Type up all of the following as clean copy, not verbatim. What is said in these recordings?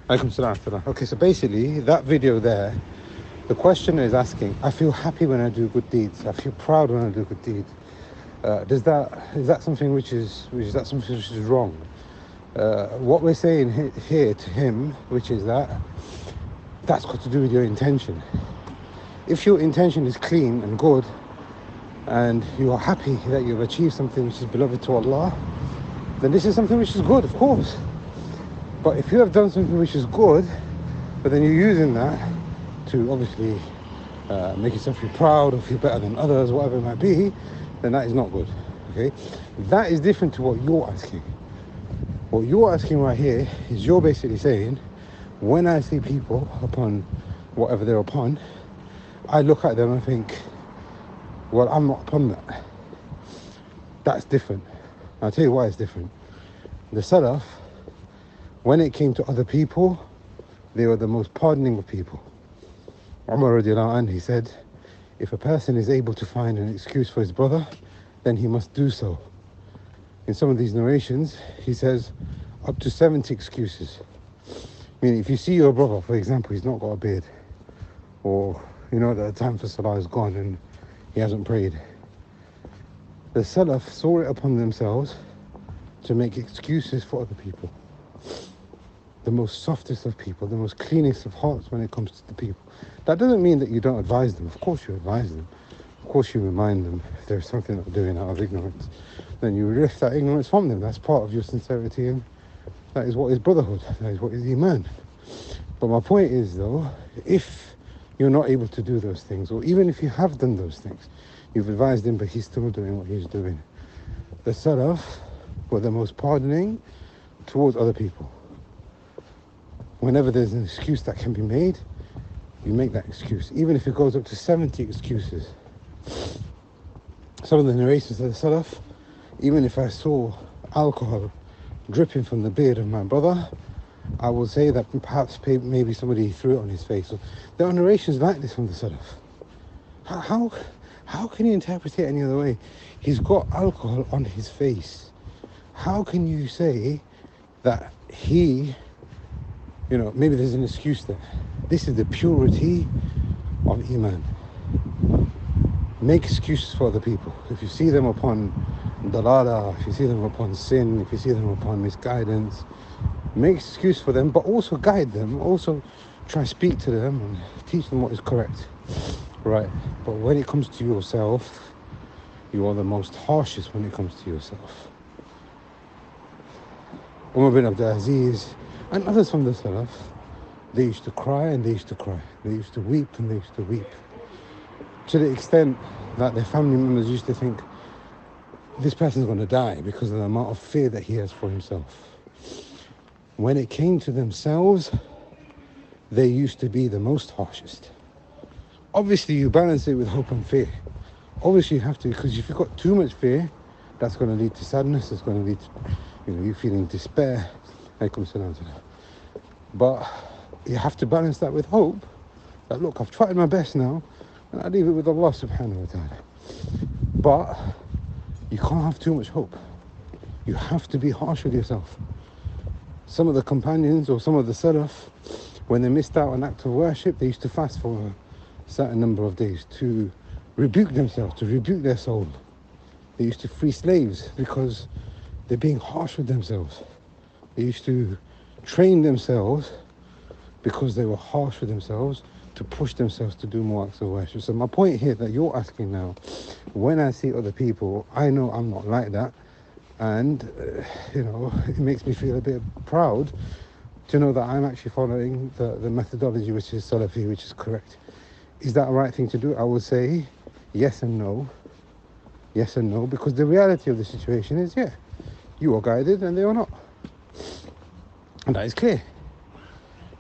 Alaikum salam. Okay, so basically, that video there, the questioner is asking, I feel happy when I do good deeds. I feel proud when I do good deeds. Is that something which is something which is wrong? What we're saying here to him, which is that's got to do with your intention. If your intention is clean and good, and you are happy that you've achieved something which is beloved to Allah, then this is something which is good, of course. But if you have done something which is good, but then you're using that to obviously make yourself feel proud or feel better than others, whatever it might be, then that is not good. Okay, that is different to what you're asking. What you're asking right here is you're basically saying, when I see people upon whatever they're upon, I look at them and think, well, I'm not upon that. That's different. I'll tell you why it's different. The Salaf, when it came to other people, they were the most pardoning of people. Umar radiallahu anh, he said, if a person is able to find an excuse for his brother, then he must do so. In some of these narrations, he says up to 70 excuses. Meaning, if you see your brother, for example, he's not got a beard, or you know that the time for Salah is gone and he hasn't prayed, the Salaf saw it upon themselves to make excuses for other people. The most softest of people, the most cleanest of hearts when it comes to the people. That doesn't mean that you don't advise them. Of course you advise them. Of course you remind them if there's something that they're doing out of ignorance. Then you lift that ignorance from them. That's part of your sincerity, and that is what is brotherhood. That is what is Iman. But my point is though, if you're not able to do those things, or even if you have done those things, you've advised him but he's still doing what he's doing. The Salaf were the most pardoning towards other people. Whenever there's an excuse that can be made, you make that excuse, even if it goes up to 70 excuses. Some of the narrations of the Salaf, even if I saw alcohol dripping from the beard of my brother, I will say that perhaps maybe somebody threw it on his face. So there are narrations like this from the Salaf. How can you interpret it any other way? He's got alcohol on his face. How can you say that he, maybe there's an excuse there? This is the purity of Iman. Make excuses for other people. If you see them upon dalala, if you see them upon sin, if you see them upon misguidance, make excuse for them, but also guide them. Also try to speak to them and teach them what is correct. Right? But when it comes to yourself, you are the most harshest when it comes to yourself. Umar bin Abdul Aziz and others from the Salaf, they used to cry and they used to cry. They used to weep and they used to weep. To the extent that their family members used to think, this person's going to die because of the amount of fear that he has for himself. When it came to themselves, they used to be the most harshest. Obviously, you balance it with hope and fear. Obviously, you have to, because if you've got too much fear, that's going to lead to sadness, it's going to lead to you feeling despair. But you have to balance that with hope. That look, I've tried my best now, and I leave it with Allah subhanahu wa ta'ala. But you can't have too much hope. You have to be harsh with yourself. Some of the companions or some of the Salaf, when they missed out on an act of worship, they used to fast for a certain number of days to rebuke themselves, to rebuke their soul. They used to free slaves because they're being harsh with themselves. They used to train themselves because they were harsh with themselves to push themselves to do more acts of worship. So my point here that you're asking now, when I see other people, I know I'm not like that. And, it makes me feel a bit proud to know that I'm actually following the methodology which is Salafi, which is correct. Is that a right thing to do? I would say yes and no. Yes and no, because the reality of the situation is, you are guided and they are not. And that is clear.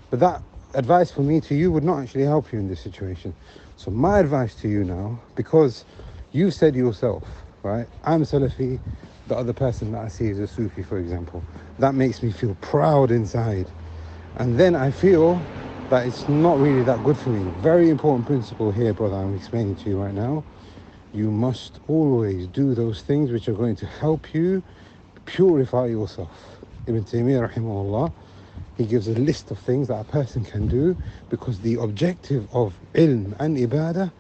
But that advice from me to you would not actually help you in this situation. So my advice to you now, because you said yourself, right, I'm Salafi, the other person that I see is a Sufi, for example. That makes me feel proud inside. And then I feel that it's not really that good for me. Very important principle here, brother, I'm explaining to you right now. You must always do those things which are going to help you purify yourself. Ibn Taymiyyah, rahimahullah, He gives a list of things that a person can do, because the objective of ilm and ibadah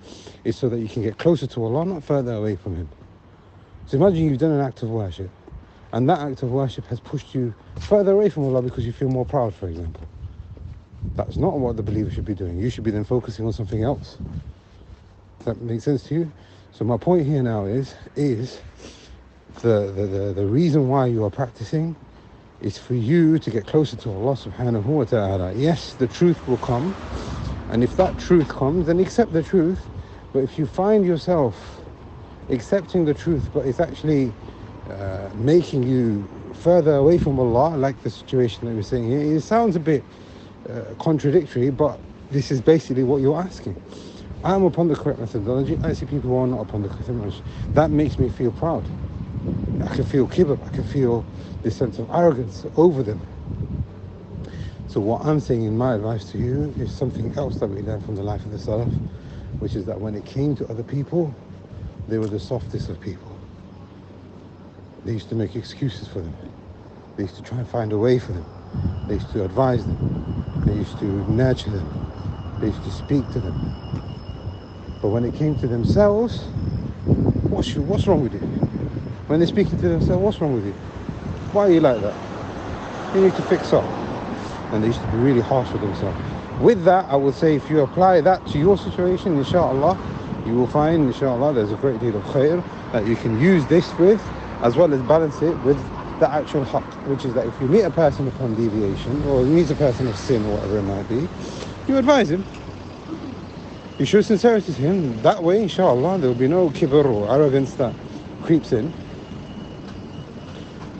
is so that you can get closer to Allah, not further away from Him. So imagine you've done an act of worship, and that act of worship has pushed you further away from Allah because you feel more proud, for example. That's not what the believer should be doing. You should be then focusing on something else. Does that make sense to you? So my point here now is the reason why you are practicing is for you to get closer to Allah subhanahu wa ta'ala. Yes, the truth will come, and if that truth comes, then accept the truth. But if you find yourself accepting the truth, but it's actually making you further away from Allah, like the situation that we're saying here, it sounds a bit contradictory, but this is basically what you're asking. I'm upon the correct methodology. I see people who are not upon the correct methodology. That makes me feel proud. I can feel kibr, I can feel this sense of arrogance over them. So what I'm saying in my advice to you is something else that we learned from the life of the Salaf, which is that when it came to other people, they were the softest of people. They used to make excuses for them. They used to try and find a way for them. They used to advise them. They used to nurture them. They used to speak to them. But when it came to themselves, what's wrong with you? When they're speaking to themselves, what's wrong with you? Why are you like that? You need to fix up. And they used to be really harsh with themselves. With that, I would say if you apply that to your situation, inshallah, you will find, inshallah, there's a great deal of khair that you can use this with, as well as balance it with the actual haqq, which is that if you meet a person upon deviation, or you meet a person of sin, or whatever it might be, you advise him. You show sincerity to him. That way, inshallah, there will be no kibr or arrogance that creeps in.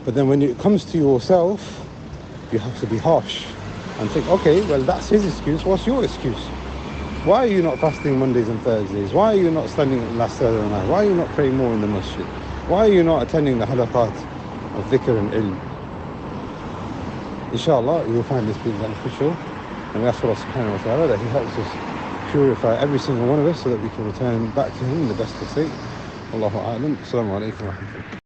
But then when it comes to yourself, you have to be harsh and think, okay, well, that's his excuse. What's your excuse? Why are you not fasting Mondays and Thursdays? Why are you not standing at last Saturday night? Why are you not praying more in the masjid? Why are you not attending the halaqat of dhikr and ilm? Inshallah, you will find this being beneficial. And we ask Allah subhanahu wa ta'ala that He helps us purify every single one of us so that we can return back to Him in the best of state. Wallahu a'lam. Assalamu alaikum wa rahmatullah.